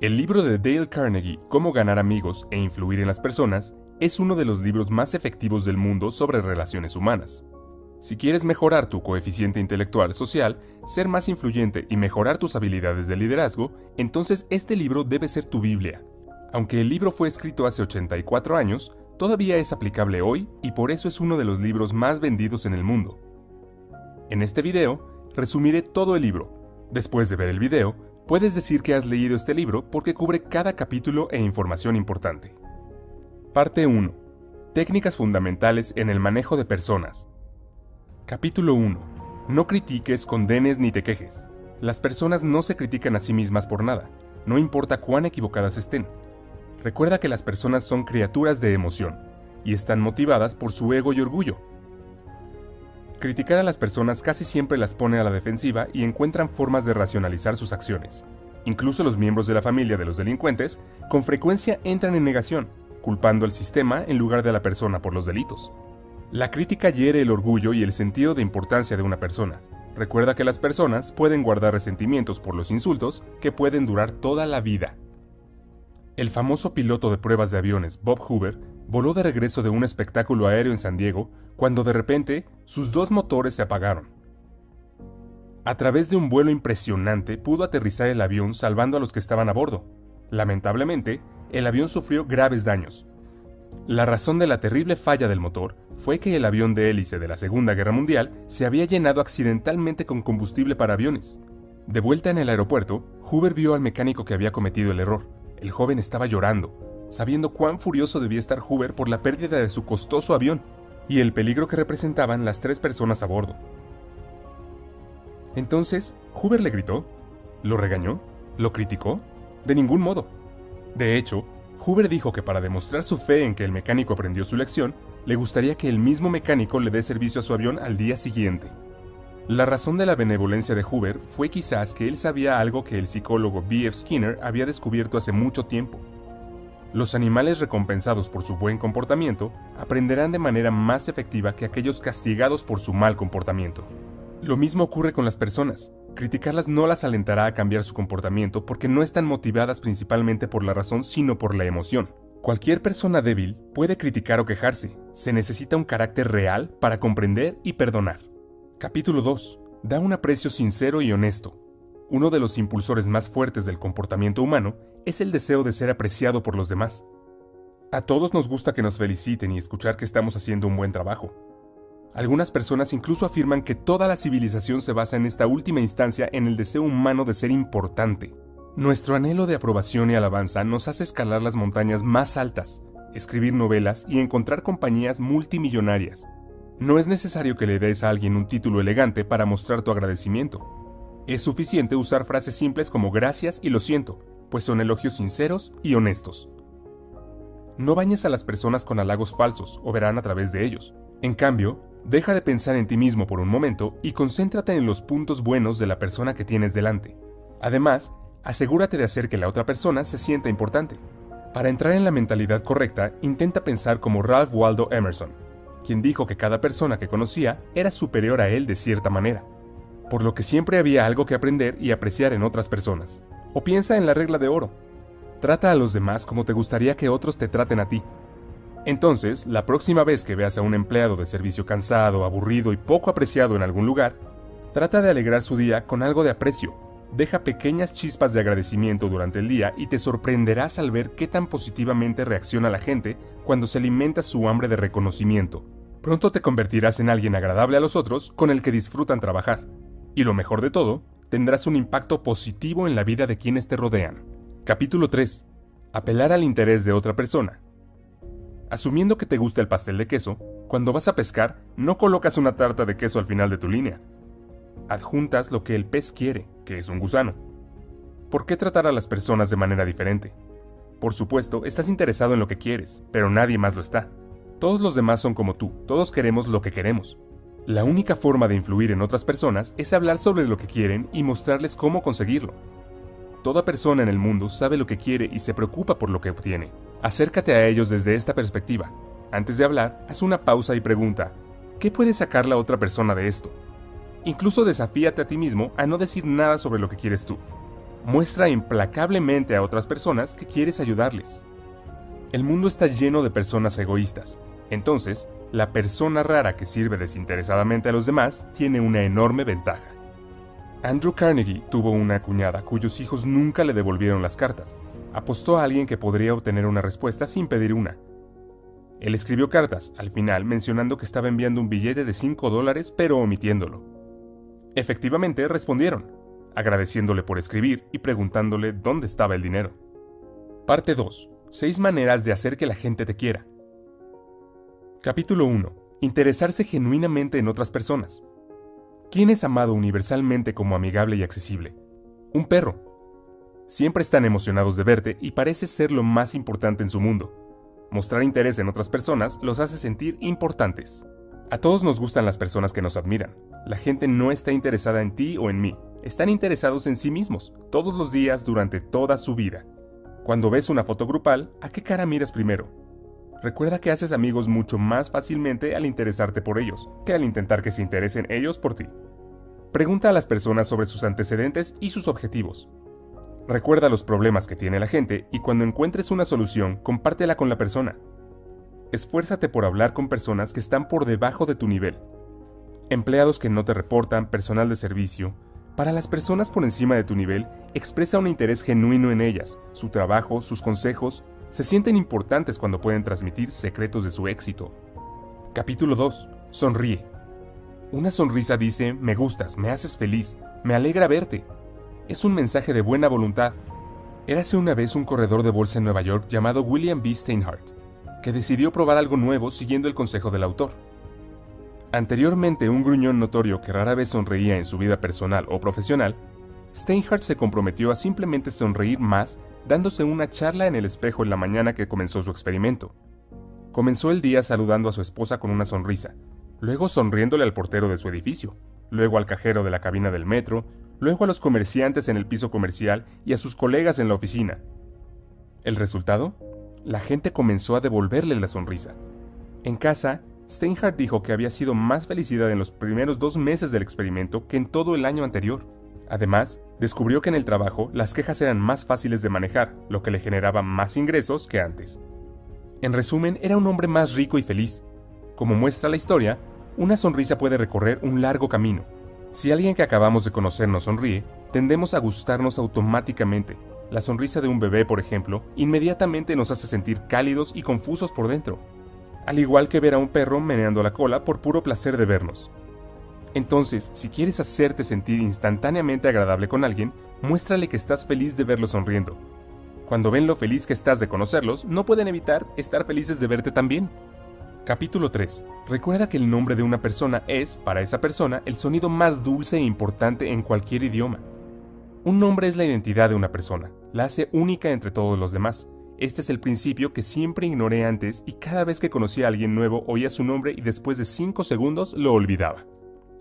El libro de Dale Carnegie, Cómo ganar amigos e influir en las personas, es uno de los libros más efectivos del mundo sobre relaciones humanas. Si quieres mejorar tu coeficiente intelectual social, ser más influyente y mejorar tus habilidades de liderazgo, entonces este libro debe ser tu Biblia. Aunque el libro fue escrito hace 84 años, todavía es aplicable hoy y por eso es uno de los libros más vendidos en el mundo. En este video, resumiré todo el libro. Después de ver el video, puedes decir que has leído este libro porque cubre cada capítulo e información importante. Parte 1. Técnicas fundamentales en el manejo de personas. Capítulo 1. No critiques, condenes ni te quejes. Las personas no se critican a sí mismas por nada, no importa cuán equivocadas estén. Recuerda que las personas son criaturas de emoción, y están motivadas por su ego y orgullo. Criticar a las personas casi siempre las pone a la defensiva y encuentran formas de racionalizar sus acciones. Incluso los miembros de la familia de los delincuentes con frecuencia entran en negación, culpando al sistema en lugar de a la persona por los delitos. La crítica hiere el orgullo y el sentido de importancia de una persona. Recuerda que las personas pueden guardar resentimientos por los insultos que pueden durar toda la vida. El famoso piloto de pruebas de aviones, Bob Hoover, voló de regreso de un espectáculo aéreo en San Diego cuando de repente sus dos motores se apagaron. A través de un vuelo impresionante pudo aterrizar el avión salvando a los que estaban a bordo. Lamentablemente, el avión sufrió graves daños. La razón de la terrible falla del motor fue que el avión de hélice de la Segunda Guerra Mundial se había llenado accidentalmente con combustible para aviones. De vuelta en el aeropuerto, Hoover vio al mecánico que había cometido el error. El joven estaba llorando, sabiendo cuán furioso debía estar Hoover por la pérdida de su costoso avión y el peligro que representaban las 3 personas a bordo. Entonces, Hoover le gritó, lo regañó, lo criticó, de ningún modo. De hecho, Hoover dijo que para demostrar su fe en que el mecánico aprendió su lección, le gustaría que el mismo mecánico le dé servicio a su avión al día siguiente. La razón de la benevolencia de Hoover fue quizás que él sabía algo que el psicólogo B.F. Skinner había descubierto hace mucho tiempo. Los animales recompensados por su buen comportamiento aprenderán de manera más efectiva que aquellos castigados por su mal comportamiento. Lo mismo ocurre con las personas. Criticarlas no las alentará a cambiar su comportamiento porque no están motivadas principalmente por la razón sino por la emoción. Cualquier persona débil puede criticar o quejarse. Se necesita un carácter real para comprender y perdonar. Capítulo 2. Da un aprecio sincero y honesto. Uno de los impulsores más fuertes del comportamiento humano es el deseo de ser apreciado por los demás. A todos nos gusta que nos feliciten y escuchar que estamos haciendo un buen trabajo. Algunas personas incluso afirman que toda la civilización se basa en esta última instancia en el deseo humano de ser importante. Nuestro anhelo de aprobación y alabanza nos hace escalar las montañas más altas, escribir novelas y encontrar compañías multimillonarias. No es necesario que le des a alguien un título elegante para mostrar tu agradecimiento. Es suficiente usar frases simples como gracias y lo siento, pues son elogios sinceros y honestos. No bañes a las personas con halagos falsos o verán a través de ellos. En cambio, deja de pensar en ti mismo por un momento y concéntrate en los puntos buenos de la persona que tienes delante. Además, asegúrate de hacer que la otra persona se sienta importante. Para entrar en la mentalidad correcta, intenta pensar como Ralph Waldo Emerson, quien dijo que cada persona que conocía era superior a él de cierta manera, por lo que siempre había algo que aprender y apreciar en otras personas. O piensa en la regla de oro. Trata a los demás como te gustaría que otros te traten a ti. Entonces, la próxima vez que veas a un empleado de servicio cansado, aburrido y poco apreciado en algún lugar, trata de alegrar su día con algo de aprecio. Deja pequeñas chispas de agradecimiento durante el día y te sorprenderás al ver qué tan positivamente reacciona la gente cuando se alimenta su hambre de reconocimiento. Pronto te convertirás en alguien agradable a los otros con el que disfrutan trabajar. Y lo mejor de todo, tendrás un impacto positivo en la vida de quienes te rodean. Capítulo 3. Apelar al interés de otra persona. Asumiendo que te gusta el pastel de queso, cuando vas a pescar, no colocas una tarta de queso al final de tu línea. Adjuntas lo que el pez quiere, que es un gusano. ¿Por qué tratar a las personas de manera diferente? Por supuesto, estás interesado en lo que quieres, pero nadie más lo está. Todos los demás son como tú, todos queremos lo que queremos. La única forma de influir en otras personas es hablar sobre lo que quieren y mostrarles cómo conseguirlo. Toda persona en el mundo sabe lo que quiere y se preocupa por lo que obtiene. Acércate a ellos desde esta perspectiva. Antes de hablar, haz una pausa y pregunta, ¿qué puede sacar la otra persona de esto? Incluso desafíate a ti mismo a no decir nada sobre lo que quieres tú. Muestra implacablemente a otras personas que quieres ayudarles. El mundo está lleno de personas egoístas. Entonces, la persona rara que sirve desinteresadamente a los demás tiene una enorme ventaja. Andrew Carnegie tuvo una cuñada cuyos hijos nunca le devolvieron las cartas. Apostó a alguien que podría obtener una respuesta sin pedir una. Él escribió cartas, al final mencionando que estaba enviando un billete de $5, pero omitiéndolo. Efectivamente, respondieron, agradeciéndole por escribir y preguntándole dónde estaba el dinero. Parte 2. 6 maneras de hacer que la gente te quiera. Capítulo 1. Interesarse genuinamente en otras personas. ¿Quién es amado universalmente como amigable y accesible? Un perro. Siempre están emocionados de verte y parece ser lo más importante en su mundo. Mostrar interés en otras personas los hace sentir importantes. A todos nos gustan las personas que nos admiran. La gente no está interesada en ti o en mí. Están interesados en sí mismos, todos los días durante toda su vida. Cuando ves una foto grupal, ¿a qué cara miras primero? Recuerda que haces amigos mucho más fácilmente al interesarte por ellos, que al intentar que se interesen ellos por ti. Pregunta a las personas sobre sus antecedentes y sus objetivos. Recuerda los problemas que tiene la gente y cuando encuentres una solución, compártela con la persona. Esfuérzate por hablar con personas que están por debajo de tu nivel. Empleados que no te reportan, personal de servicio. Para las personas por encima de tu nivel, expresa un interés genuino en ellas, su trabajo, sus consejos. Se sienten importantes cuando pueden transmitir secretos de su éxito. Capítulo 2. Sonríe. Una sonrisa dice, me gustas, me haces feliz, me alegra verte. Es un mensaje de buena voluntad. Érase una vez un corredor de bolsa en Nueva York llamado William B. Steinhardt, que decidió probar algo nuevo siguiendo el consejo del autor. Anteriormente un gruñón notorio que rara vez sonreía en su vida personal o profesional, Steinhardt se comprometió a simplemente sonreír más dándose una charla en el espejo en la mañana que comenzó su experimento. Comenzó el día saludando a su esposa con una sonrisa, luego sonriéndole al portero de su edificio, luego al cajero de la cabina del metro, luego a los comerciantes en el piso comercial y a sus colegas en la oficina. ¿El resultado? La gente comenzó a devolverle la sonrisa. En casa, Steinhardt dijo que había sido más felicidad en los primeros 2 meses del experimento que en todo el año anterior. Además, descubrió que en el trabajo las quejas eran más fáciles de manejar, lo que le generaba más ingresos que antes. En resumen, era un hombre más rico y feliz. Como muestra la historia, una sonrisa puede recorrer un largo camino. Si alguien que acabamos de conocer nos sonríe, tendemos a gustarnos automáticamente. La sonrisa de un bebé, por ejemplo, inmediatamente nos hace sentir cálidos y confusos por dentro. Al igual que ver a un perro meneando la cola por puro placer de vernos. Entonces, si quieres hacerte sentir instantáneamente agradable con alguien, muéstrale que estás feliz de verlo sonriendo. Cuando ven lo feliz que estás de conocerlos, no pueden evitar estar felices de verte también. Capítulo 3. Recuerda que el nombre de una persona es, para esa persona, el sonido más dulce e importante en cualquier idioma. Un nombre es la identidad de una persona, la hace única entre todos los demás. Este es el principio que siempre ignoré antes y cada vez que conocía a alguien nuevo oía su nombre y después de 5 segundos lo olvidaba.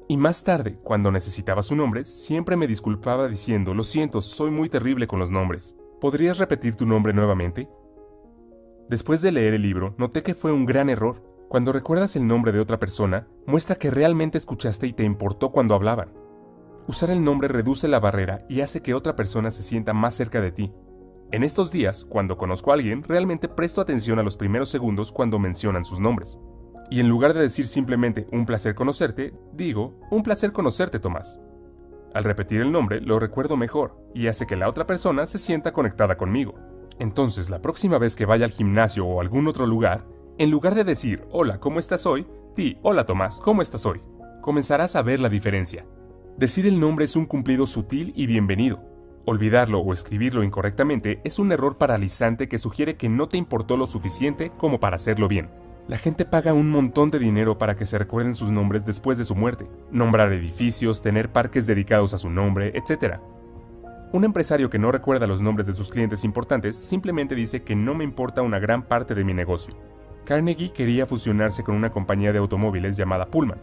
Y más tarde, cuando necesitaba su nombre, siempre me disculpaba diciendo, lo siento, soy muy terrible con los nombres. ¿Podrías repetir tu nombre nuevamente? Después de leer el libro, noté que fue un gran error. Cuando recuerdas el nombre de otra persona, muestra que realmente escuchaste y te importó cuando hablaban. Usar el nombre reduce la barrera y hace que otra persona se sienta más cerca de ti. En estos días, cuando conozco a alguien, realmente presto atención a los primeros segundos cuando mencionan sus nombres. Y en lugar de decir simplemente un placer conocerte, digo un placer conocerte, Tomás. Al repetir el nombre, lo recuerdo mejor y hace que la otra persona se sienta conectada conmigo. Entonces, la próxima vez que vaya al gimnasio o a algún otro lugar, en lugar de decir hola, ¿cómo estás hoy?, di hola, Tomás, ¿cómo estás hoy? Comenzarás a ver la diferencia. Decir el nombre es un cumplido sutil y bienvenido. Olvidarlo o escribirlo incorrectamente es un error paralizante que sugiere que no te importó lo suficiente como para hacerlo bien. La gente paga un montón de dinero para que se recuerden sus nombres después de su muerte, nombrar edificios, tener parques dedicados a su nombre, etc. Un empresario que no recuerda los nombres de sus clientes importantes simplemente dice que no me importa una gran parte de mi negocio. Carnegie quería fusionarse con una compañía de automóviles llamada Pullman.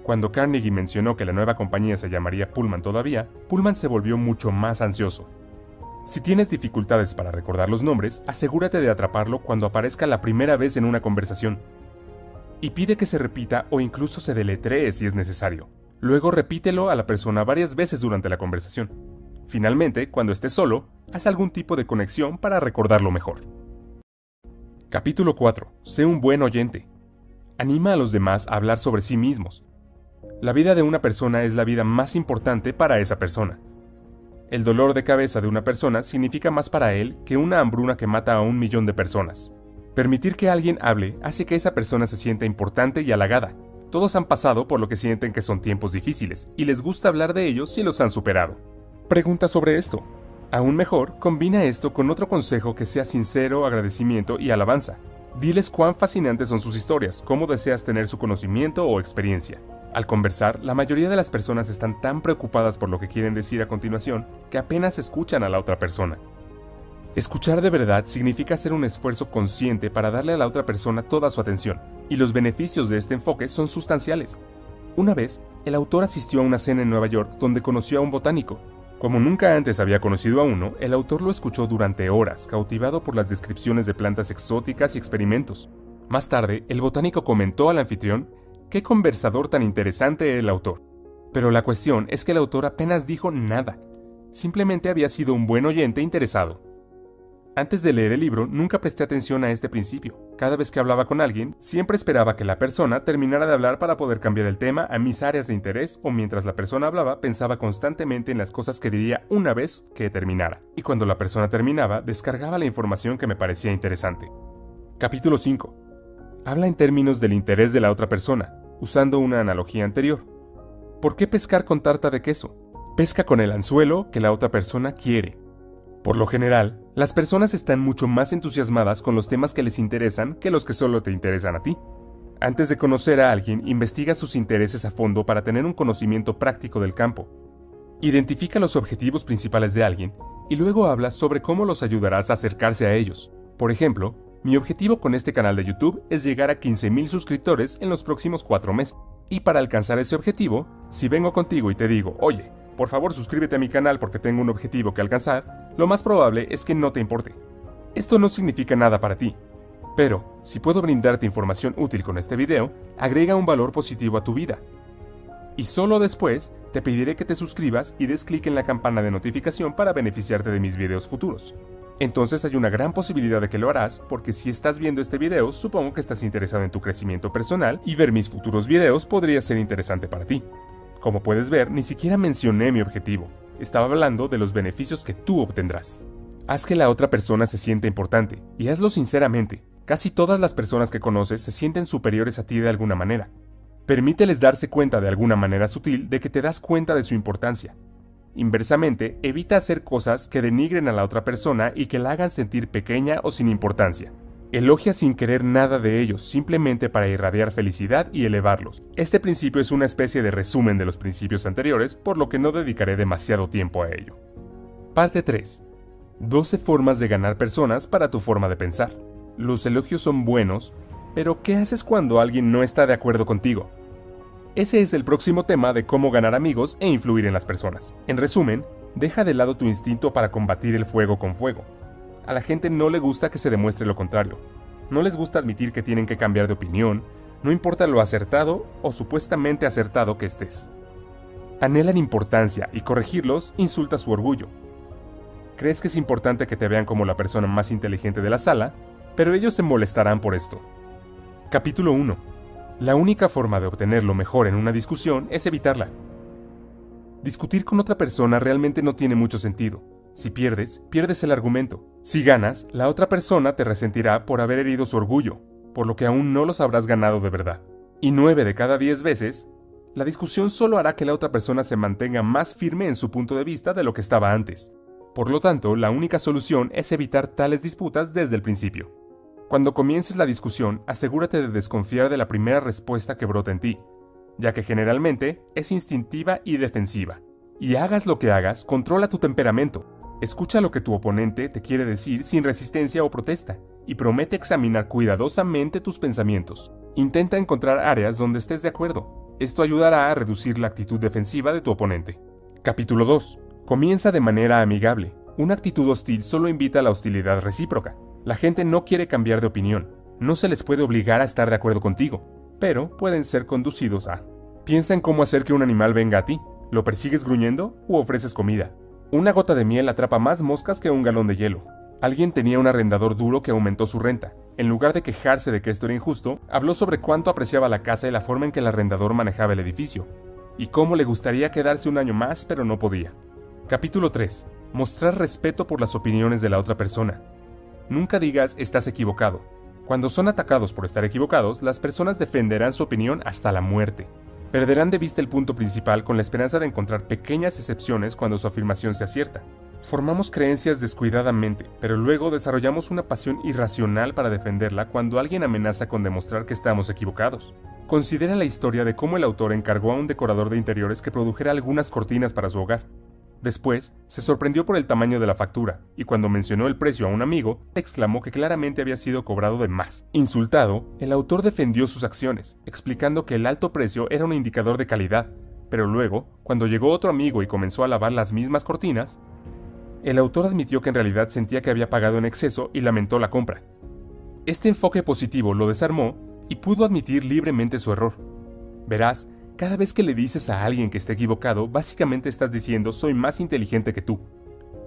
Cuando Carnegie mencionó que la nueva compañía se llamaría Pullman todavía, Pullman se volvió mucho más ansioso. Si tienes dificultades para recordar los nombres, asegúrate de atraparlo cuando aparezca la primera vez en una conversación. Y pide que se repita o incluso se deletree si es necesario. Luego repítelo a la persona varias veces durante la conversación. Finalmente, cuando estés solo, haz algún tipo de conexión para recordarlo mejor. Capítulo 4. Sé un buen oyente. Anima a los demás a hablar sobre sí mismos. La vida de una persona es la vida más importante para esa persona. El dolor de cabeza de una persona significa más para él que una hambruna que mata a 1.000.000 de personas. Permitir que alguien hable hace que esa persona se sienta importante y halagada. Todos han pasado por lo que sienten que son tiempos difíciles, y les gusta hablar de ellos si los han superado. Pregunta sobre esto. Aún mejor, combina esto con otro consejo que sea sincero, agradecimiento y alabanza. Diles cuán fascinantes son sus historias, cómo deseas tener su conocimiento o experiencia. Al conversar, la mayoría de las personas están tan preocupadas por lo que quieren decir a continuación que apenas escuchan a la otra persona. Escuchar de verdad significa hacer un esfuerzo consciente para darle a la otra persona toda su atención, y los beneficios de este enfoque son sustanciales. Una vez, el autor asistió a una cena en Nueva York donde conoció a un botánico. Como nunca antes había conocido a uno, el autor lo escuchó durante horas, cautivado por las descripciones de plantas exóticas y experimentos. Más tarde, el botánico comentó al anfitrión: «Qué conversador tan interesante el autor». Pero la cuestión es que el autor apenas dijo nada. Simplemente había sido un buen oyente interesado. Antes de leer el libro, nunca presté atención a este principio. Cada vez que hablaba con alguien, siempre esperaba que la persona terminara de hablar para poder cambiar el tema a mis áreas de interés, o mientras la persona hablaba, pensaba constantemente en las cosas que diría una vez que terminara. Y cuando la persona terminaba, descargaba la información que me parecía interesante. Capítulo 5. Habla en términos del interés de la otra persona, usando una analogía anterior. ¿Por qué pescar con tarta de queso? Pesca con el anzuelo que la otra persona quiere. Por lo general, las personas están mucho más entusiasmadas con los temas que les interesan que los que solo te interesan a ti. Antes de conocer a alguien, investiga sus intereses a fondo para tener un conocimiento práctico del campo. Identifica los objetivos principales de alguien y luego habla sobre cómo los ayudarás a acercarse a ellos. Por ejemplo, mi objetivo con este canal de YouTube es llegar a 15.000 suscriptores en los próximos 4 meses. Y para alcanzar ese objetivo, si vengo contigo y te digo: «Oye, por favor suscríbete a mi canal porque tengo un objetivo que alcanzar», lo más probable es que no te importe. Esto no significa nada para ti. Pero, si puedo brindarte información útil con este video, agrega un valor positivo a tu vida. Y solo después, te pediré que te suscribas y des clic en la campana de notificación para beneficiarte de mis videos futuros. Entonces hay una gran posibilidad de que lo harás, porque si estás viendo este video, supongo que estás interesado en tu crecimiento personal y ver mis futuros videos podría ser interesante para ti. Como puedes ver, ni siquiera mencioné mi objetivo. Estaba hablando de los beneficios que tú obtendrás. Haz que la otra persona se sienta importante, y hazlo sinceramente. Casi todas las personas que conoces se sienten superiores a ti de alguna manera. Permíteles darse cuenta de alguna manera sutil de que te das cuenta de su importancia. Inversamente, evita hacer cosas que denigren a la otra persona y que la hagan sentir pequeña o sin importancia. Elogia sin querer nada de ellos, simplemente para irradiar felicidad y elevarlos. Este principio es una especie de resumen de los principios anteriores, por lo que no dedicaré demasiado tiempo a ello. Parte 3. 12 formas de ganar personas para tu forma de pensar. Los elogios son buenos, pero ¿qué haces cuando alguien no está de acuerdo contigo? Ese es el próximo tema de cómo ganar amigos e influir en las personas. En resumen, deja de lado tu instinto para combatir el fuego con fuego. A la gente no le gusta que se demuestre lo contrario. No les gusta admitir que tienen que cambiar de opinión, no importa lo acertado o supuestamente acertado que estés. Anhelan importancia y corregirlos insulta su orgullo. Crees que es importante que te vean como la persona más inteligente de la sala, pero ellos se molestarán por esto. Capítulo 1. La única forma de obtener lo mejor en una discusión es evitarla. Discutir con otra persona realmente no tiene mucho sentido. Si pierdes, pierdes el argumento. Si ganas, la otra persona te resentirá por haber herido su orgullo, por lo que aún no los habrás ganado de verdad. Y 9 de cada 10 veces, la discusión solo hará que la otra persona se mantenga más firme en su punto de vista de lo que estaba antes. Por lo tanto, la única solución es evitar tales disputas desde el principio. Cuando comiences la discusión, asegúrate de desconfiar de la primera respuesta que brota en ti, ya que generalmente es instintiva y defensiva. Y hagas lo que hagas, controla tu temperamento. Escucha lo que tu oponente te quiere decir sin resistencia o protesta, y promete examinar cuidadosamente tus pensamientos. Intenta encontrar áreas donde estés de acuerdo. Esto ayudará a reducir la actitud defensiva de tu oponente. Capítulo 2. Comienza de manera amigable. Una actitud hostil solo invita a la hostilidad recíproca. La gente no quiere cambiar de opinión. No se les puede obligar a estar de acuerdo contigo, pero pueden ser conducidos a. Piensa en cómo hacer que un animal venga a ti. ¿Lo persigues gruñendo u ofreces comida? Una gota de miel atrapa más moscas que un galón de hielo. Alguien tenía un arrendador duro que aumentó su renta. En lugar de quejarse de que esto era injusto, habló sobre cuánto apreciaba la casa y la forma en que el arrendador manejaba el edificio, y cómo le gustaría quedarse un año más pero no podía. Capítulo 3. Mostrar respeto por las opiniones de la otra persona. Nunca digas estás equivocado. Cuando son atacados por estar equivocados, las personas defenderán su opinión hasta la muerte. Perderán de vista el punto principal con la esperanza de encontrar pequeñas excepciones cuando su afirmación se acierta. Formamos creencias descuidadamente, pero luego desarrollamos una pasión irracional para defenderla cuando alguien amenaza con demostrar que estamos equivocados. Considera la historia de cómo el autor encargó a un decorador de interiores que produjera algunas cortinas para su hogar. Después, se sorprendió por el tamaño de la factura, y cuando mencionó el precio a un amigo, exclamó que claramente había sido cobrado de más. Insultado, el autor defendió sus acciones, explicando que el alto precio era un indicador de calidad, pero luego, cuando llegó otro amigo y comenzó a lavar las mismas cortinas, el autor admitió que en realidad sentía que había pagado en exceso y lamentó la compra. Este enfoque positivo lo desarmó y pudo admitir libremente su error. Verás, cada vez que le dices a alguien que está equivocado, básicamente estás diciendo soy más inteligente que tú.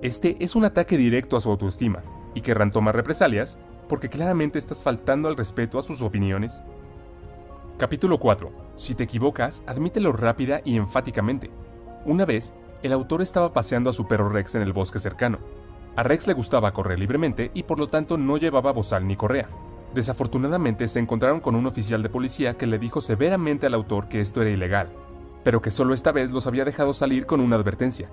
Este es un ataque directo a su autoestima, y querrán tomar represalias porque claramente estás faltando al respeto a sus opiniones. Capítulo 4. Si te equivocas, admítelo rápida y enfáticamente. Una vez, el autor estaba paseando a su perro Rex en el bosque cercano. A Rex le gustaba correr libremente y por lo tanto no llevaba bozal ni correa. Desafortunadamente se encontraron con un oficial de policía que le dijo severamente al autor que esto era ilegal, pero que solo esta vez los había dejado salir con una advertencia.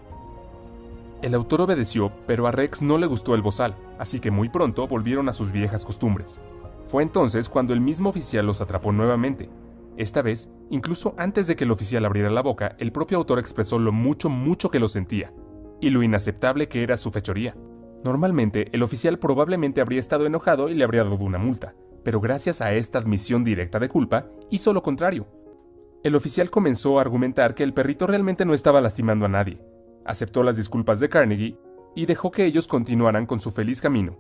El autor obedeció, pero a Rex no le gustó el bozal, así que muy pronto volvieron a sus viejas costumbres. Fue entonces cuando el mismo oficial los atrapó nuevamente. Esta vez, incluso antes de que el oficial abriera la boca, el propio autor expresó lo mucho que lo sentía, y lo inaceptable que era su fechoría. Normalmente, el oficial probablemente habría estado enojado y le habría dado una multa, pero gracias a esta admisión directa de culpa, hizo lo contrario. El oficial comenzó a argumentar que el perrito realmente no estaba lastimando a nadie, aceptó las disculpas de Carnegie y dejó que ellos continuaran con su feliz camino.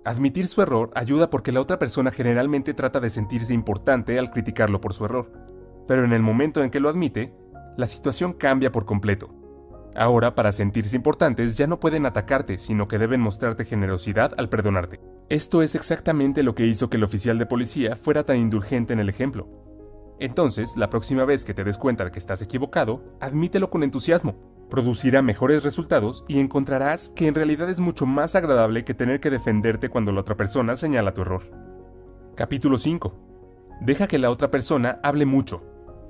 Admitir su error ayuda porque la otra persona generalmente trata de sentirse importante al criticarlo por su error, pero en el momento en que lo admite, la situación cambia por completo. Ahora, para sentirse importantes, ya no pueden atacarte, sino que deben mostrarte generosidad al perdonarte. Esto es exactamente lo que hizo que el oficial de policía fuera tan indulgente en el ejemplo. Entonces, la próxima vez que te des cuenta de que estás equivocado, admítelo con entusiasmo. Producirá mejores resultados y encontrarás que en realidad es mucho más agradable que tener que defenderte cuando la otra persona señala tu error. Capítulo 5. Deja que la otra persona hable mucho.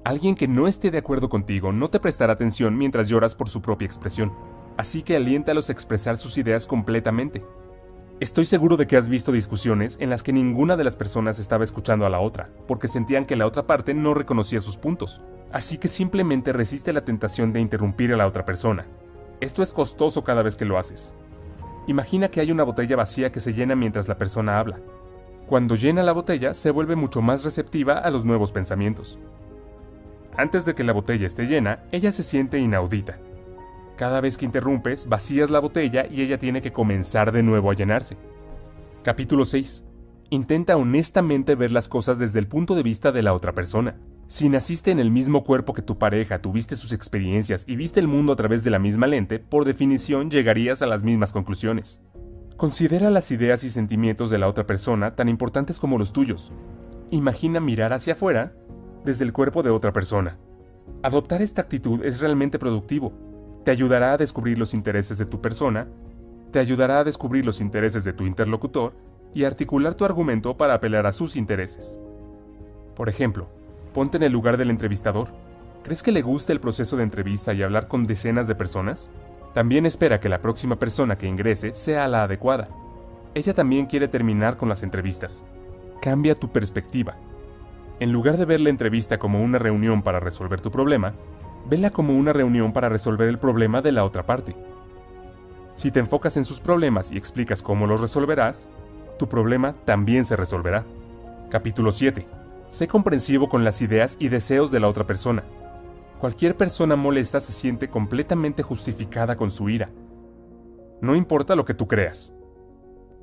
Alguien que no esté de acuerdo contigo no te prestará atención mientras lloras por su propia expresión, así que aliéntalos a expresar sus ideas completamente. Estoy seguro de que has visto discusiones en las que ninguna de las personas estaba escuchando a la otra, porque sentían que la otra parte no reconocía sus puntos. Así que simplemente resiste la tentación de interrumpir a la otra persona. Esto es costoso cada vez que lo haces. Imagina que hay una botella vacía que se llena mientras la persona habla. Cuando llena la botella, se vuelve mucho más receptiva a los nuevos pensamientos. Antes de que la botella esté llena, ella se siente inaudita. Cada vez que interrumpes, vacías la botella y ella tiene que comenzar de nuevo a llenarse. Capítulo 6. Intenta honestamente ver las cosas desde el punto de vista de la otra persona. Si naciste en el mismo cuerpo que tu pareja, tuviste sus experiencias y viste el mundo a través de la misma lente, por definición llegarías a las mismas conclusiones. Considera las ideas y sentimientos de la otra persona tan importantes como los tuyos. Imagina mirar hacia afuera desde el cuerpo de otra persona. Adoptar esta actitud es realmente productivo. Te ayudará a descubrir los intereses de tu persona, te ayudará a descubrir los intereses de tu interlocutor y articular tu argumento para apelar a sus intereses. Por ejemplo, ponte en el lugar del entrevistador. ¿Crees que le gusta el proceso de entrevista y hablar con decenas de personas? También espera que la próxima persona que ingrese sea la adecuada. Ella también quiere terminar con las entrevistas. Cambia tu perspectiva. En lugar de ver la entrevista como una reunión para resolver tu problema, vela como una reunión para resolver el problema de la otra parte. Si te enfocas en sus problemas y explicas cómo los resolverás, tu problema también se resolverá. Capítulo 7. Sé comprensivo con las ideas y deseos de la otra persona. Cualquier persona molesta se siente completamente justificada con su ira. No importa lo que tú creas.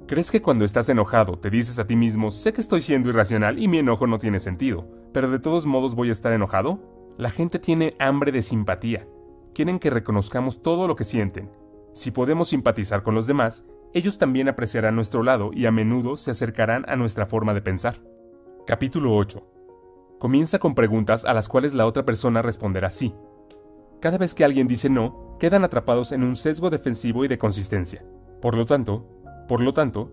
¿Crees que cuando estás enojado te dices a ti mismo, sé que estoy siendo irracional y mi enojo no tiene sentido, pero de todos modos voy a estar enojado? La gente tiene hambre de simpatía. Quieren que reconozcamos todo lo que sienten. Si podemos simpatizar con los demás, ellos también apreciarán nuestro lado y a menudo se acercarán a nuestra forma de pensar. Capítulo 8. Comienza con preguntas a las cuales la otra persona responderá sí. Cada vez que alguien dice no, quedan atrapados en un sesgo defensivo y de consistencia. Por lo tanto,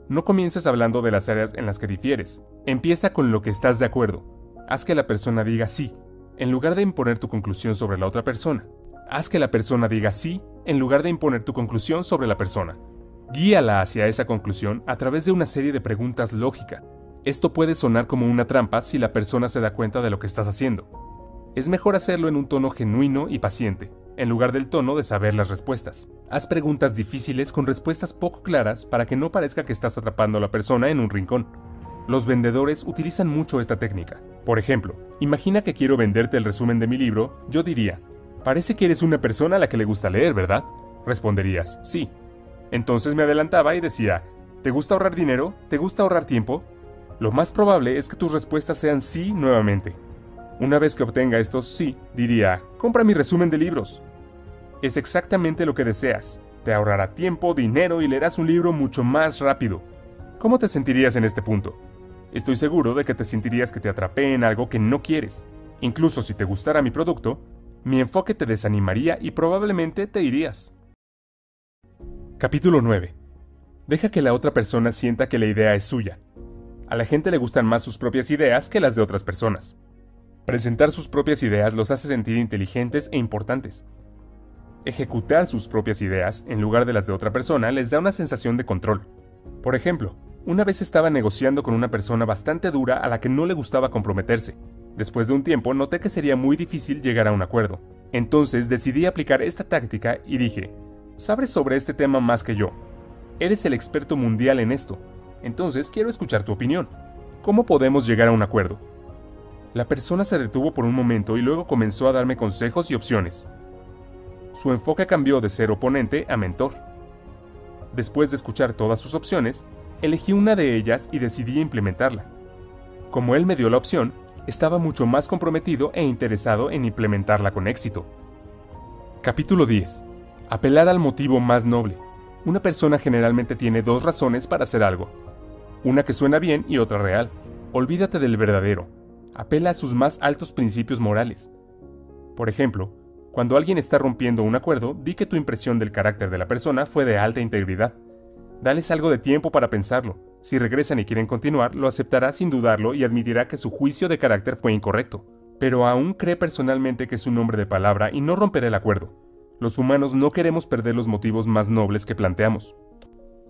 no comiences hablando de las áreas en las que difieres. Empieza con lo que estás de acuerdo. Haz que la persona diga sí, en lugar de imponer tu conclusión sobre la otra persona. Haz que la persona diga sí, en lugar de imponer tu conclusión sobre la persona. Guíala hacia esa conclusión a través de una serie de preguntas lógicas. Esto puede sonar como una trampa si la persona se da cuenta de lo que estás haciendo. Es mejor hacerlo en un tono genuino y paciente, en lugar del tono de saber las respuestas. Haz preguntas difíciles con respuestas poco claras para que no parezca que estás atrapando a la persona en un rincón. Los vendedores utilizan mucho esta técnica. Por ejemplo, imagina que quiero venderte el resumen de mi libro, yo diría: «Parece que eres una persona a la que le gusta leer, ¿verdad?». Responderías: «Sí». Entonces me adelantaba y decía: «¿Te gusta ahorrar dinero? ¿Te gusta ahorrar tiempo?». Lo más probable es que tus respuestas sean sí nuevamente. Una vez que obtenga estos sí, diría: «Compra mi resumen de libros». Es exactamente lo que deseas. Te ahorrará tiempo, dinero y leerás un libro mucho más rápido. ¿Cómo te sentirías en este punto? Estoy seguro de que te sentirías que te atrapé en algo que no quieres. Incluso si te gustara mi producto, mi enfoque te desanimaría y probablemente te irías. Capítulo 9. Deja que la otra persona sienta que la idea es suya. A la gente le gustan más sus propias ideas que las de otras personas. Presentar sus propias ideas los hace sentir inteligentes e importantes. Ejecutar sus propias ideas, en lugar de las de otra persona, les da una sensación de control. Por ejemplo, una vez estaba negociando con una persona bastante dura a la que no le gustaba comprometerse. Después de un tiempo noté que sería muy difícil llegar a un acuerdo. Entonces decidí aplicar esta táctica y dije: «Sabes sobre este tema más que yo. Eres el experto mundial en esto. Entonces quiero escuchar tu opinión. ¿Cómo podemos llegar a un acuerdo?». La persona se detuvo por un momento y luego comenzó a darme consejos y opciones. Su enfoque cambió de ser oponente a mentor. Después de escuchar todas sus opciones, elegí una de ellas y decidí implementarla. Como él me dio la opción, estaba mucho más comprometido e interesado en implementarla con éxito. Capítulo 10. Apelar al motivo más noble. Una persona generalmente tiene dos razones para hacer algo. Una que suena bien y otra real. Olvídate del verdadero. Apela a sus más altos principios morales. Por ejemplo, cuando alguien está rompiendo un acuerdo, di que tu impresión del carácter de la persona fue de alta integridad. Dales algo de tiempo para pensarlo. Si regresan y quieren continuar, lo aceptará sin dudarlo y admitirá que su juicio de carácter fue incorrecto. Pero aún cree personalmente que es un hombre de palabra y no romperá el acuerdo. Los humanos no queremos perder los motivos más nobles que planteamos.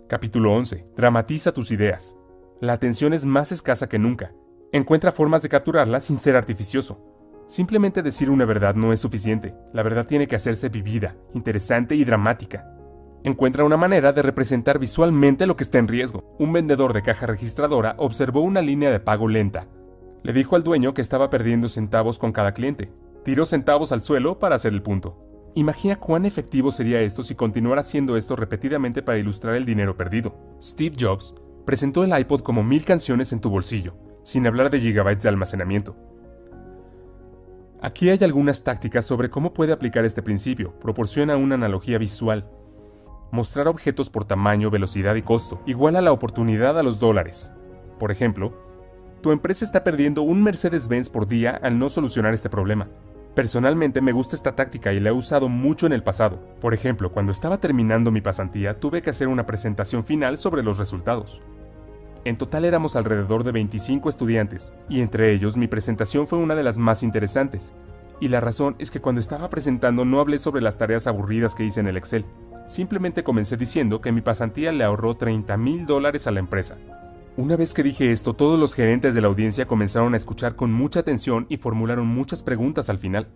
Capítulo 11. Dramatiza tus ideas. La atención es más escasa que nunca. Encuentra formas de capturarla sin ser artificioso. Simplemente decir una verdad no es suficiente. La verdad tiene que hacerse vivida, interesante y dramática. Encuentra una manera de representar visualmente lo que está en riesgo. Un vendedor de caja registradora observó una línea de pago lenta. Le dijo al dueño que estaba perdiendo centavos con cada cliente. Tiró centavos al suelo para hacer el punto. Imagina cuán efectivo sería esto si continuara haciendo esto repetidamente para ilustrar el dinero perdido. Steve Jobs presentó el iPod como 1000 canciones en tu bolsillo, sin hablar de gigabytes de almacenamiento. Aquí hay algunas tácticas sobre cómo puede aplicar este principio. Proporciona una analogía visual. Mostrar objetos por tamaño, velocidad y costo. Iguala la oportunidad a los dólares. Por ejemplo, tu empresa está perdiendo un Mercedes-Benz por día al no solucionar este problema. Personalmente me gusta esta táctica y la he usado mucho en el pasado. Por ejemplo, cuando estaba terminando mi pasantía, tuve que hacer una presentación final sobre los resultados. En total éramos alrededor de 25 estudiantes, y entre ellos mi presentación fue una de las más interesantes. Y la razón es que cuando estaba presentando no hablé sobre las tareas aburridas que hice en el Excel. Simplemente comencé diciendo que mi pasantía le ahorró $30,000 a la empresa. Una vez que dije esto, todos los gerentes de la audiencia comenzaron a escuchar con mucha atención y formularon muchas preguntas al final.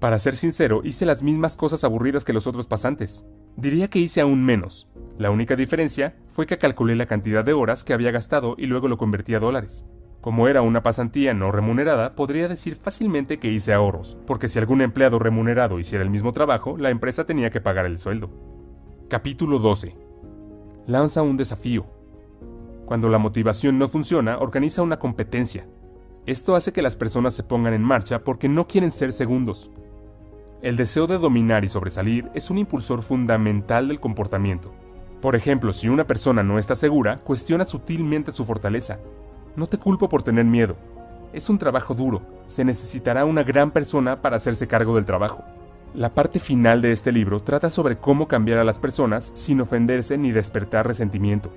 Para ser sincero, hice las mismas cosas aburridas que los otros pasantes. Diría que hice aún menos. La única diferencia fue que calculé la cantidad de horas que había gastado y luego lo convertí a dólares. Como era una pasantía no remunerada, podría decir fácilmente que hice ahorros, porque si algún empleado remunerado hiciera el mismo trabajo, la empresa tenía que pagar el sueldo. Capítulo 12. Lanza un desafío. Cuando la motivación no funciona, organiza una competencia. Esto hace que las personas se pongan en marcha porque no quieren ser segundos. el deseo de dominar y sobresalir es un impulsor fundamental del comportamiento. Por ejemplo, si una persona no está segura, cuestiona sutilmente su fortaleza. No te culpo por tener miedo. Es un trabajo duro. Se necesitará una gran persona para hacerse cargo del trabajo. La parte final de este libro trata sobre cómo cambiar a las personas sin ofenderse ni despertar resentimiento.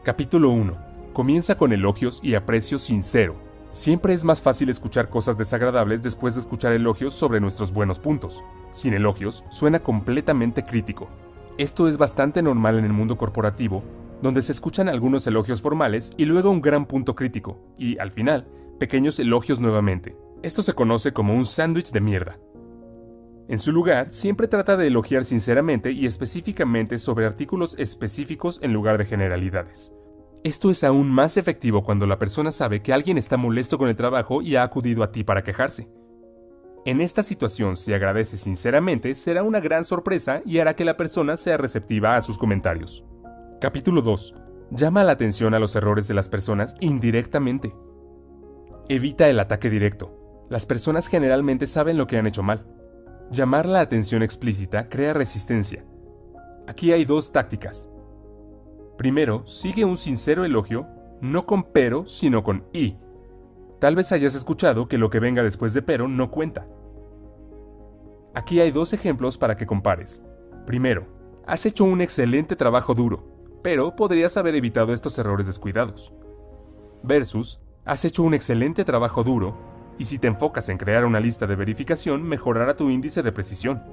Capítulo 1. Comienza con elogios y aprecio sincero. Siempre es más fácil escuchar cosas desagradables después de escuchar elogios sobre nuestros buenos puntos. Sin elogios, suena completamente crítico. Esto es bastante normal en el mundo corporativo, donde se escuchan algunos elogios formales y luego un gran punto crítico, y, al final, pequeños elogios nuevamente. Esto se conoce como un sándwich de mierda. En su lugar, siempre trata de elogiar sinceramente y específicamente sobre artículos específicos en lugar de generalidades. Esto es aún más efectivo cuando la persona sabe que alguien está molesto con el trabajo y ha acudido a ti para quejarse. En esta situación, si agradece sinceramente, será una gran sorpresa y hará que la persona sea receptiva a sus comentarios. Capítulo 2. Llama la atención a los errores de las personas indirectamente. Evita el ataque directo. Las personas generalmente saben lo que han hecho mal. Llamar la atención explícita crea resistencia. Aquí hay dos tácticas. Primero, sigue un sincero elogio, no con pero, sino con y. Tal vez hayas escuchado que lo que venga después de pero no cuenta. Aquí hay dos ejemplos para que compares. Primero, has hecho un excelente trabajo duro, pero podrías haber evitado estos errores descuidados. Versus, has hecho un excelente trabajo duro, y si te enfocas en crear una lista de verificación, mejorará tu índice de precisión.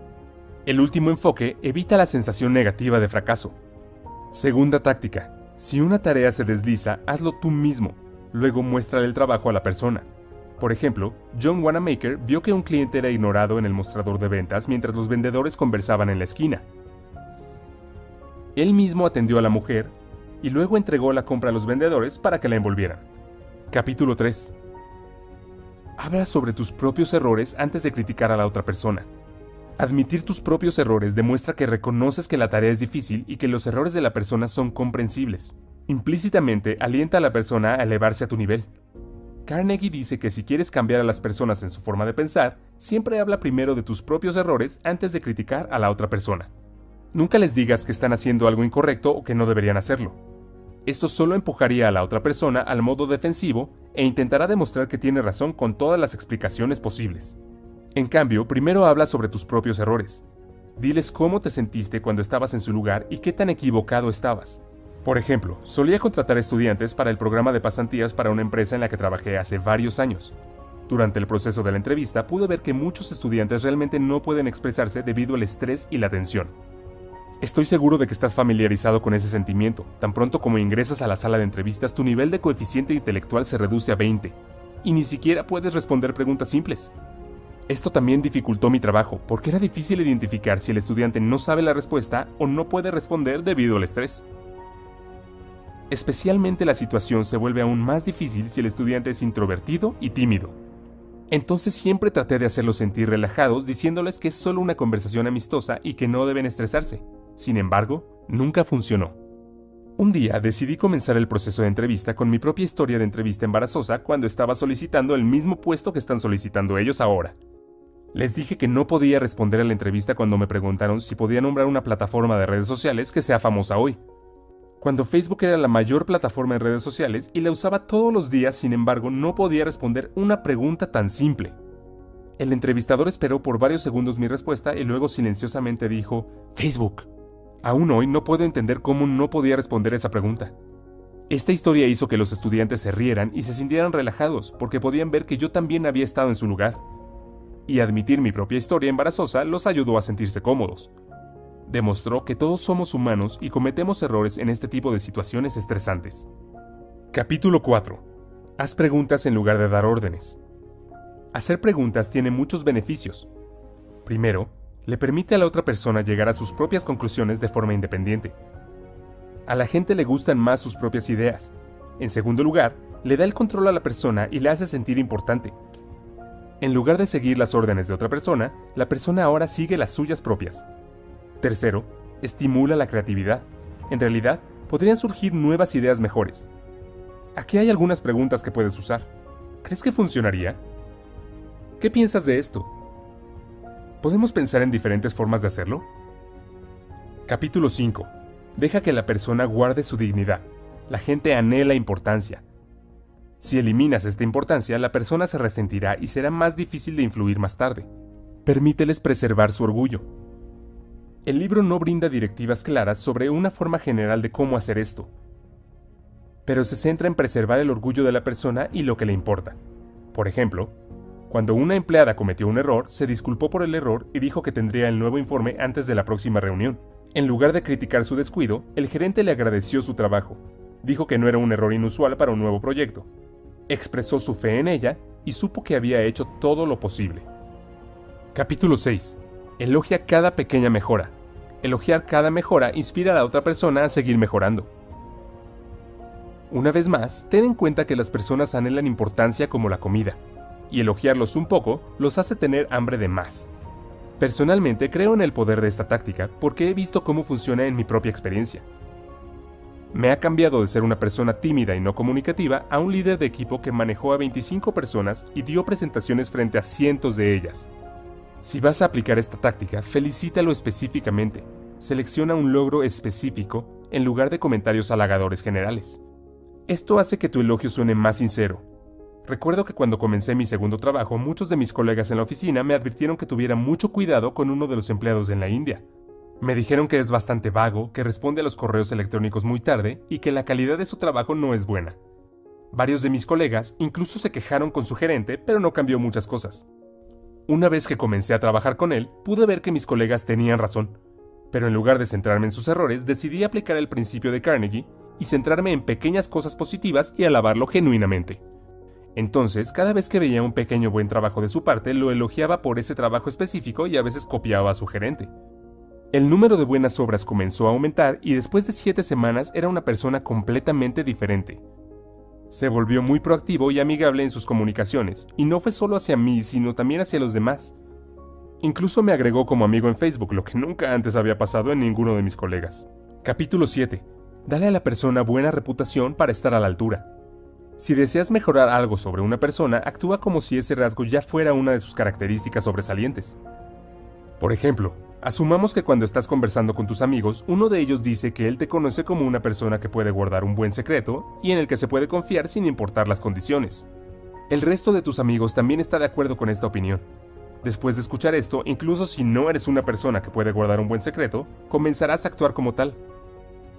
El último enfoque evita la sensación negativa de fracaso. Segunda táctica, si una tarea se desliza, hazlo tú mismo, luego muéstrale el trabajo a la persona. Por ejemplo, John Wanamaker vio que un cliente era ignorado en el mostrador de ventas mientras los vendedores conversaban en la esquina. Él mismo atendió a la mujer y luego entregó la compra a los vendedores para que la envolvieran. Capítulo 3. Habla sobre tus propios errores antes de criticar a la otra persona. Admitir tus propios errores demuestra que reconoces que la tarea es difícil y que los errores de la persona son comprensibles. Implícitamente alienta a la persona a elevarse a tu nivel. Carnegie dice que si quieres cambiar a las personas en su forma de pensar, siempre habla primero de tus propios errores antes de criticar a la otra persona. Nunca les digas que están haciendo algo incorrecto o que no deberían hacerlo. Esto solo empujaría a la otra persona al modo defensivo e intentará demostrar que tiene razón con todas las explicaciones posibles. En cambio, primero habla sobre tus propios errores. Diles cómo te sentiste cuando estabas en su lugar y qué tan equivocado estabas. Por ejemplo, solía contratar estudiantes para el programa de pasantías para una empresa en la que trabajé hace varios años. Durante el proceso de la entrevista pude ver que muchos estudiantes realmente no pueden expresarse debido al estrés y la tensión. Estoy seguro de que estás familiarizado con ese sentimiento. Tan pronto como ingresas a la sala de entrevistas, tu nivel de coeficiente intelectual se reduce a 20, y ni siquiera puedes responder preguntas simples. Esto también dificultó mi trabajo, porque era difícil identificar si el estudiante no sabe la respuesta o no puede responder debido al estrés. Especialmente la situación se vuelve aún más difícil si el estudiante es introvertido y tímido. Entonces siempre traté de hacerlos sentir relajados diciéndoles que es solo una conversación amistosa y que no deben estresarse. Sin embargo, nunca funcionó. Un día decidí comenzar el proceso de entrevista con mi propia historia de entrevista embarazosa cuando estaba solicitando el mismo puesto que están solicitando ellos ahora. Les dije que no podía responder a la entrevista cuando me preguntaron si podía nombrar una plataforma de redes sociales que sea famosa hoy. Cuando Facebook era la mayor plataforma en redes sociales y la usaba todos los días, sin embargo, no podía responder una pregunta tan simple. El entrevistador esperó por varios segundos mi respuesta y luego silenciosamente dijo, Facebook. Aún hoy no puedo entender cómo no podía responder esa pregunta. Esta historia hizo que los estudiantes se rieran y se sintieran relajados porque podían ver que yo también había estado en su lugar. Y admitir mi propia historia embarazosa los ayudó a sentirse cómodos. Demostró que todos somos humanos y cometemos errores en este tipo de situaciones estresantes. Capítulo 4. Haz preguntas en lugar de dar órdenes. Hacer preguntas tiene muchos beneficios. Primero, le permite a la otra persona llegar a sus propias conclusiones de forma independiente. A la gente le gustan más sus propias ideas. En segundo lugar, le da el control a la persona y le hace sentir importante. En lugar de seguir las órdenes de otra persona, la persona ahora sigue las suyas propias. Tercero, estimula la creatividad. En realidad, podrían surgir nuevas ideas mejores. Aquí hay algunas preguntas que puedes usar. ¿Crees que funcionaría? ¿Qué piensas de esto? ¿Podemos pensar en diferentes formas de hacerlo? Capítulo 5. Deja que la persona guarde su dignidad. La gente anhela importancia. Si eliminas esta importancia, la persona se resentirá y será más difícil de influir más tarde. Permíteles preservar su orgullo. El libro no brinda directivas claras sobre una forma general de cómo hacer esto, pero se centra en preservar el orgullo de la persona y lo que le importa. Por ejemplo, cuando una empleada cometió un error, se disculpó por el error y dijo que tendría el nuevo informe antes de la próxima reunión. En lugar de criticar su descuido, el gerente le agradeció su trabajo. Dijo que no era un error inusual para un nuevo proyecto. Expresó su fe en ella y supo que había hecho todo lo posible. Capítulo 6. Elogia cada pequeña mejora. Elogiar cada mejora inspira a la otra persona a seguir mejorando. Una vez más, ten en cuenta que las personas anhelan importancia como la comida, y elogiarlos un poco los hace tener hambre de más. Personalmente creo en el poder de esta táctica porque he visto cómo funciona en mi propia experiencia. Me ha cambiado de ser una persona tímida y no comunicativa a un líder de equipo que manejó a 25 personas y dio presentaciones frente a cientos de ellas. Si vas a aplicar esta táctica, felicítalo específicamente. Selecciona un logro específico en lugar de comentarios halagadores generales. Esto hace que tu elogio suene más sincero. Recuerdo que cuando comencé mi segundo trabajo, muchos de mis colegas en la oficina me advirtieron que tuviera mucho cuidado con uno de los empleados en la India. Me dijeron que es bastante vago, que responde a los correos electrónicos muy tarde y que la calidad de su trabajo no es buena. Varios de mis colegas incluso se quejaron con su gerente, pero no cambió muchas cosas. Una vez que comencé a trabajar con él, pude ver que mis colegas tenían razón, pero en lugar de centrarme en sus errores, decidí aplicar el principio de Carnegie y centrarme en pequeñas cosas positivas y alabarlo genuinamente. Entonces, cada vez que veía un pequeño buen trabajo de su parte, lo elogiaba por ese trabajo específico y a veces copiaba a su gerente. El número de buenas obras comenzó a aumentar y después de 7 semanas era una persona completamente diferente. Se volvió muy proactivo y amigable en sus comunicaciones, y no fue solo hacia mí, sino también hacia los demás. Incluso me agregó como amigo en Facebook, lo que nunca antes había pasado en ninguno de mis colegas. Capítulo 7. Dale a la persona buena reputación para estar a la altura. Si deseas mejorar algo sobre una persona, actúa como si ese rasgo ya fuera una de sus características sobresalientes. Por ejemplo, asumamos que cuando estás conversando con tus amigos, uno de ellos dice que él te conoce como una persona que puede guardar un buen secreto y en el que se puede confiar sin importar las condiciones. El resto de tus amigos también está de acuerdo con esta opinión. Después de escuchar esto, incluso si no eres una persona que puede guardar un buen secreto, comenzarás a actuar como tal.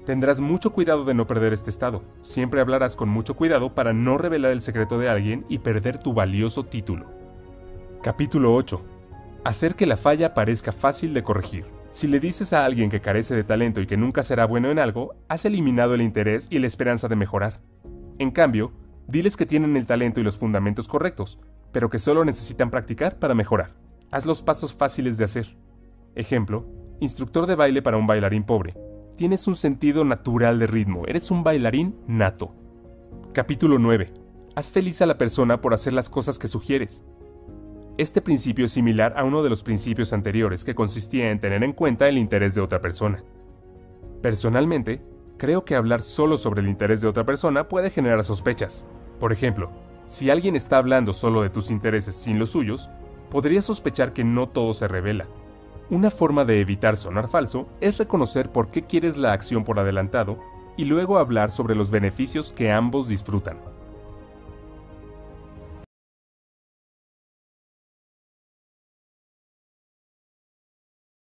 Tendrás mucho cuidado de no perder este estado. Siempre hablarás con mucho cuidado para no revelar el secreto de alguien y perder tu valioso título. Capítulo 8. Hacer que la falla parezca fácil de corregir. Si le dices a alguien que carece de talento y que nunca será bueno en algo, has eliminado el interés y la esperanza de mejorar. En cambio, diles que tienen el talento y los fundamentos correctos, pero que solo necesitan practicar para mejorar. Haz los pasos fáciles de hacer. Ejemplo, instructor de baile para un bailarín pobre. Tienes un sentido natural de ritmo, eres un bailarín nato. Capítulo 9. Haz feliz a la persona por hacer las cosas que sugieres. Este principio es similar a uno de los principios anteriores, que consistía en tener en cuenta el interés de otra persona. Personalmente, creo que hablar solo sobre el interés de otra persona puede generar sospechas. Por ejemplo, si alguien está hablando solo de tus intereses sin los suyos, podrías sospechar que no todo se revela. Una forma de evitar sonar falso es reconocer por qué quieres la acción por adelantado y luego hablar sobre los beneficios que ambos disfrutan.